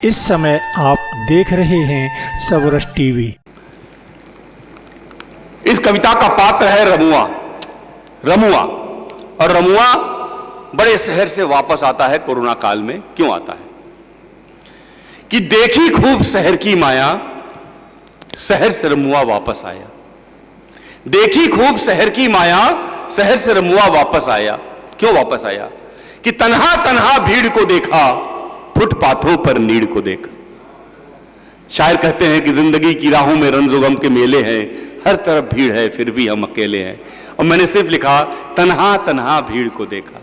इस समय आप देख रहे हैं सबरस टीवी। इस कविता का पात्र है रमुआ। और रमुआ बड़े शहर से वापस आता है कोरोना काल में। क्यों आता है? कि देखी खूब शहर की माया, शहर से रमुआ वापस आया। देखी खूब शहर की माया, शहर से रमुआ वापस आया। क्यों वापस आया? कि तन्हा तन्हा भीड़ को देखा, फुटपाथों पर नीड़ को देखा। शायर कहते हैं कि जिंदगी की राहों में रंजो गम के मेले हैं, हर तरफ भीड़ है फिर भी हम अकेले हैं। और मैंने सिर्फ लिखा तन्हा तन्हा भीड़ को देखा।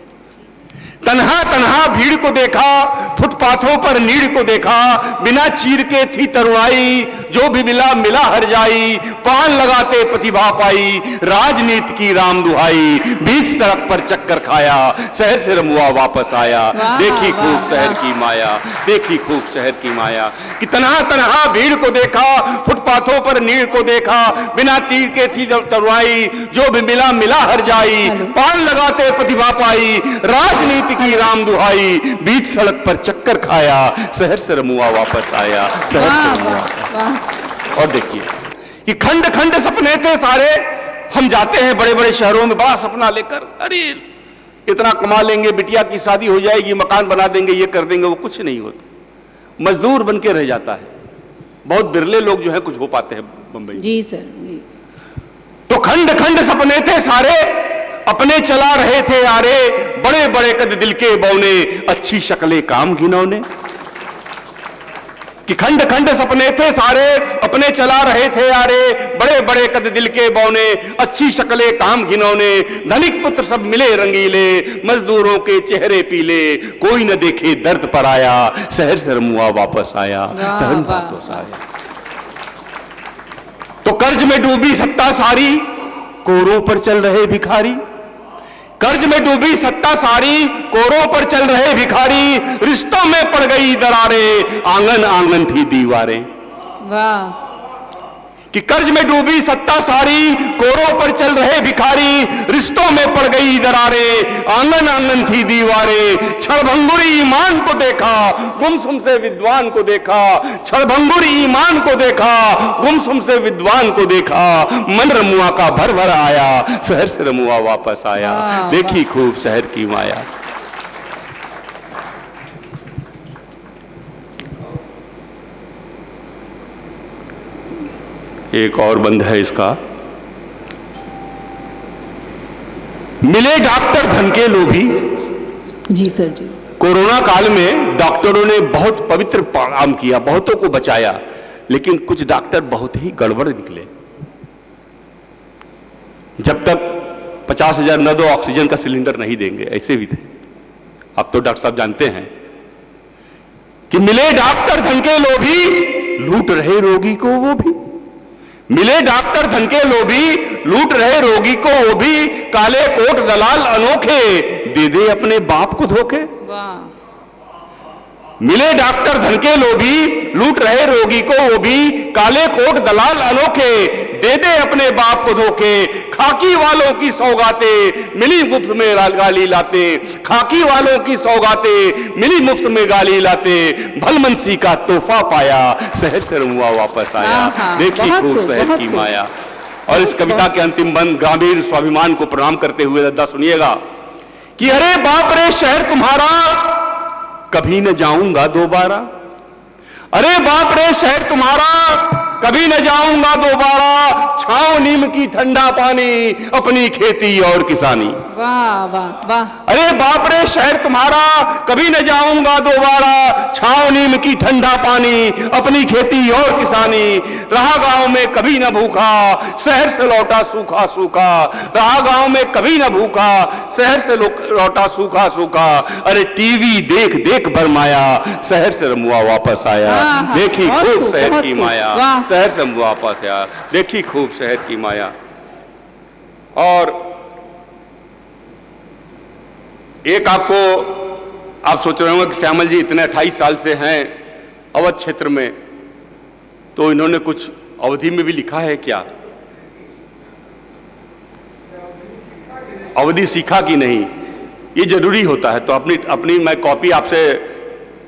तन्हा तन्हा भीड़ को देखा, फुटपाथों पर नीड़ को देखा। बिना चीर के थी तरुणाई, जो भी मिला मिला हर जाई। पान लगाते प्रतिभा पाई, राजनीति की राम दुहाई। बीच सड़क पर चक्कर खाया, शहर से रमुआ वापस आया। देखी खूब शहर की माया, देखी खूब शहर की माया। कि तन्हा तन्हा भीड़ को देखा, फुटपाथों पर नीड़ को देखा। बिना तीर के थी तरुणाई, जो भी मिला मिला हर जाई। पान लगाते प्रतिभा पाई, राजनीति की राम दुहाई। बीच सड़क पर चक्कर खाया, शहर से रमुआ वापस आया। शहर से रमुआ। और देखिए कि खंड खंड सपने थे सारे। हम जाते हैं बड़े बड़े शहरों में बड़ा सपना लेकर, अरे इतना कमा लेंगे, बिटिया की शादी हो जाएगी, मकान बना देंगे, ये कर देंगे। वो कुछ नहीं होता, मजदूर बन के रह जाता है। बहुत बिरले लोग जो है कुछ हो पाते हैं बंबई। जी सर जी। तो खंड खंड सपने थे सारे, अपने चला रहे थे यारे। बड़े बड़े कद दिल के बौने, अच्छी शक्लें काम घिनौने। कि खंड खंड सपने थे सारे, अपने चला रहे थे यारे। बड़े बड़े कद दिल के बौने, अच्छी शक्लें काम घिनौने। धनिक पुत्र सब मिले रंगीले, मजदूरों के चेहरे पीले। कोई न देखे दर्द पर आया, शहर से रमुआ वापस आया। शहर वापस आया। तो कर्ज में डूबी सत्ता सारी, कोरों पर चल रहे भिखारी। कर्ज में डूबी सत्ता सारी, कोरों पर चल रहे भिखारी। रिश्तों में पड़ गई दरारें, आंगन आंगन थी दीवारें। वाह। कि कर्ज में डूबी सत्ता सारी, कोरों पर चल रहे भिखारी। रिश्तों में पड़ गई दरारें, आंगन आंगन थी दीवारें। क्षणभंगुर ईमान को देखा, गुमसुम से विद्वान को देखा। क्षणभंगुर ईमान को देखा, गुमसुम से विद्वान को देखा। मन रमुआ का भर भर आया, शहर से रमुआ वापस आया। देखी खूब शहर की माया। एक और बंद है इसका। मिले डॉक्टर धन के लोभी। जी सर जी। कोरोना काल में डॉक्टरों ने बहुत पवित्र काम किया, बहुतों को बचाया, लेकिन कुछ डॉक्टर बहुत ही गड़बड़ निकले। जब तक 50,000 न दो ऑक्सीजन का सिलेंडर नहीं देंगे, ऐसे भी थे। अब तो डॉक्टर साहब जानते हैं कि मिले डॉक्टर धन के लोभी, लूट रहे रोगी को वो भी। मिले डॉक्टर धन के लोभी, लूट रहे रोगी को वो भी। काले कोट दलाल अनोखे, दे दे अपने बाप को धोखे। वाह। मिले डॉक्टर धन के लोभी, लूट रहे रोगी को वो भी। काले कोट दलाल अनोखे, दे दे अपने बाप को धोखे। खाकी वालों की सौगातें, मिली मुफ्त में गाली लाते। खाकी वालों की सौगातें, मिली मुफ्त में गाली लाते। भलमनसी का तोहफा पाया, शहर से रमुआ वापस आया। देखी खूब शहर की माया। और इस कविता के अंतिम बंद ग्रामीण स्वाभिमान को प्रणाम करते हुए दादा सुनिएगा कि अरे बाप रे शहर तुम्हारा, कभी न जाऊंगा दोबारा। अरे बाप रे शहर तुम्हारा, कभी न जाऊंगा दोबारा। छांव नीम की ठंडा पानी, अपनी खेती और किसानी। वाह वाह वाह। अरे बाप रे शहर तुम्हारा, कभी न जाऊंगा दोबारा। छांव नीम की ठंडा पानी, अपनी खेती और किसानी। रहा गांव में कभी न भूखा, शहर से लौटा सूखा सूखा। रहा गांव में कभी न भूखा, शहर से लौटा सूखा सूखा। अरे टीवी देख देख भरमाया, शहर से रमुआ वापस आया। देखी खूब शहर की माया, शहर से वापस आया। देखी खूब शहर की माया। और एक आपको, आप सोच रहे होंगे कि श्यामल जी इतने 28 साल से हैं अवध क्षेत्र में, तो इन्होंने कुछ अवधि में भी लिखा है क्या? अवधि सीखा कि नहीं, ये जरूरी होता है। तो अपनी मैं कॉपी आपसे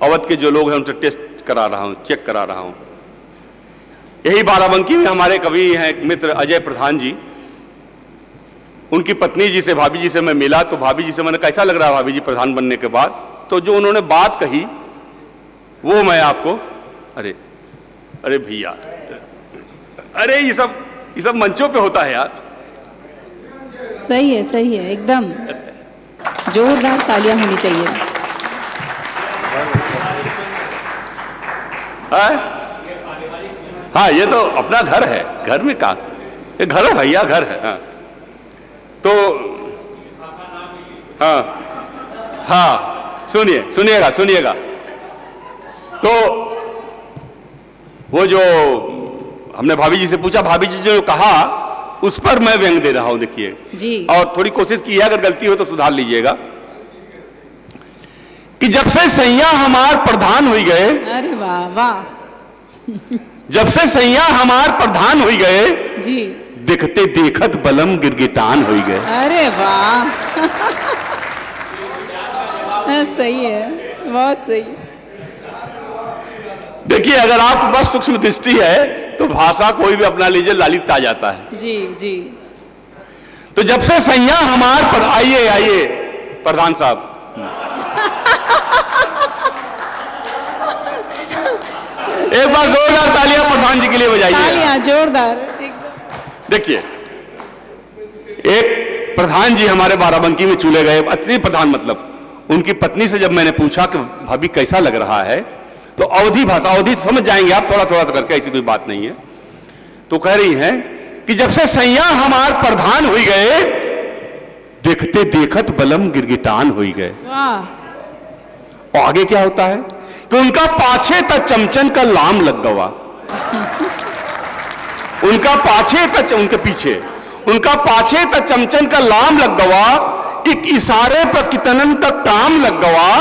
अवध के जो लोग हैं उनसे टेस्ट करा रहा हूं। यही बाराबंकी में हमारे कवि हैं एक मित्र अजय प्रधान जी, उनकी पत्नी जी से, भाभी जी से मैं मिला, तो भाभी जी से मैंने कैसा लग रहा है भाभी जी प्रधान बनने के बाद, तो जो उन्होंने बात कही वो मैं आपको, अरे भैया, अरे ये सब मंचों पे होता है यार। सही है एकदम जोरदार तालियां होनी चाहिए। हाँ, ये तो अपना घर है, घर में का ये घर है भैया, घर है। हाँ तो हाँ सुनिएगा। तो वो जो हमने भाभी जी से पूछा, भाभी जी जो कहा उस पर मैं व्यंग दे रहा हूं, देखिए जी। और थोड़ी कोशिश की है, अगर गलती हो तो सुधार लीजिएगा। कि जब से सैया हमार प्रधान हुई गए, अरे वाह वाह। जब से सैया हमार प्रधान हुई गए, जी, देखते देखत बलम गिरगिटान हुई गए। अरे वाह। सही है, बहुत सही। देखिए, अगर आपके पास सूक्ष्म दृष्टि है तो भाषा कोई भी अपना लीजिए, लालित आ जाता है। जी। तो जब से सैया हमार पर आइए प्रधान साहब, एक बार जोरदार तालियां प्रधान जी के लिए बजाइए। तालियां जोरदार। देखिए, एक प्रधान जी हमारे बाराबंकी में चुने गए, असली प्रधान मतलब। उनकी पत्नी से जब मैंने पूछा कि भाभी कैसा लग रहा है, तो अवधी भाषा, अवधी समझ जाएंगे आप थोड़ा थोड़ा करके, ऐसी कोई बात नहीं है। तो कह रही हैं कि जब से सैया हमार प्रधान हुई गए, देखते देखत बलम गिरगिटान हुई गए। वाह। और आगे क्या होता है कि उनका पाछे तक चमचन का लाम लग गवा, उनके पीछे उनका पाछे तक चमचन का लाम लग गवा, एक इशारे पर कितनन का काम लग गवा,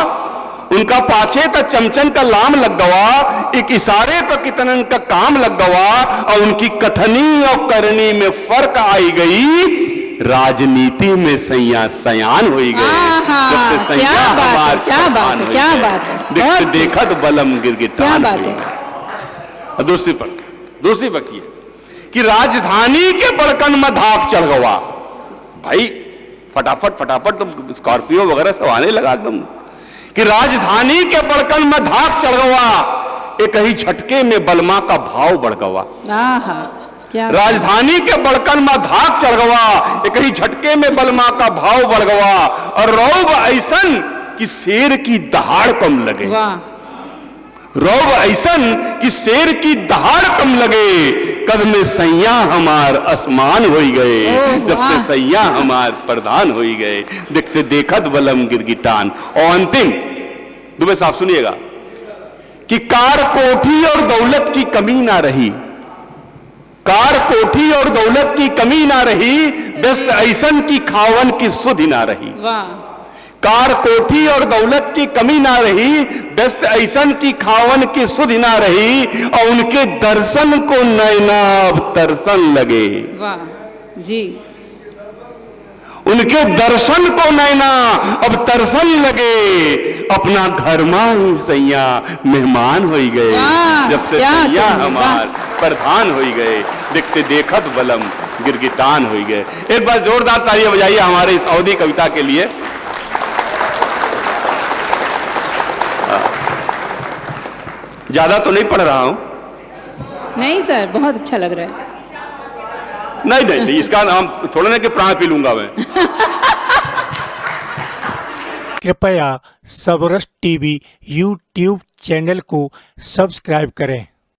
उनका पाछे तक चमचन का लाम लग गवा, एक इशारे पर कितनन का काम लग गवा, और उनकी कथनी और करनी में फर्क आई गई, राजनीति में सैया सयान हुई गए। जब से सैया हमार क्या बात है। देखत बलम गिरगिटान क्या बात हुई। है। दूसरी बात ये कि राजधानी के बड़कन में धाक चढ़ गवा। भाई फटाफट तो स्कॉर्पियो वगैरह सब आने लगा एकदम, कि राजधानी के बड़कन में धाक चढ़ गवा, एक ही झटके में बलमा का भाव बढ़ गवा। राजधानी के बड़कन में धाक चढ़ गवा, एक ही झटके में बलमा का भाव बढ़ गवा, और रौब ऐसन कि शेर की दहाड़ कम लगे। रौब ऐसन कि शेर की दहाड़ कम लगे, कद में सैया हमार आसमान होई गए। जब से सैया हमार प्रधान होई गए, देखते देखत बलम गिरगिटान। और अंतिम दुबे साहब सुनिएगा कि कार कोठी और दौलत की कमी ना रही, कार कोठी और दौलत की कमी ना रही, दस्त ऐसन की खावन की सुधि ना रही। कार कोठी और दौलत की कमी ना रही, दस्त ऐसन की खावन की सुधि ना रही, और उनके दर्शन को नैना अब तरसन लगे। वाह जी। उनके दर्शन को नैना अब तरसन लगे, अपना घर में ही सैया मेहमान होई गए। जब से सैया हमार प्रधान होई गए, देखते देखत बलम गिरगिटान होई गए। एक बार जोरदार तालियां बजाइए हमारे इस अवधी कविता के लिए। ज्यादा तो नहीं पढ़ रहा हूं। नहीं सर, बहुत अच्छा लग रहा है। नहीं, इसका नाम थोड़ा ना कि प्राण पी लूंगा मैं। कृपया सबरस टीवी यूट्यूब चैनल को सब्सक्राइब करें।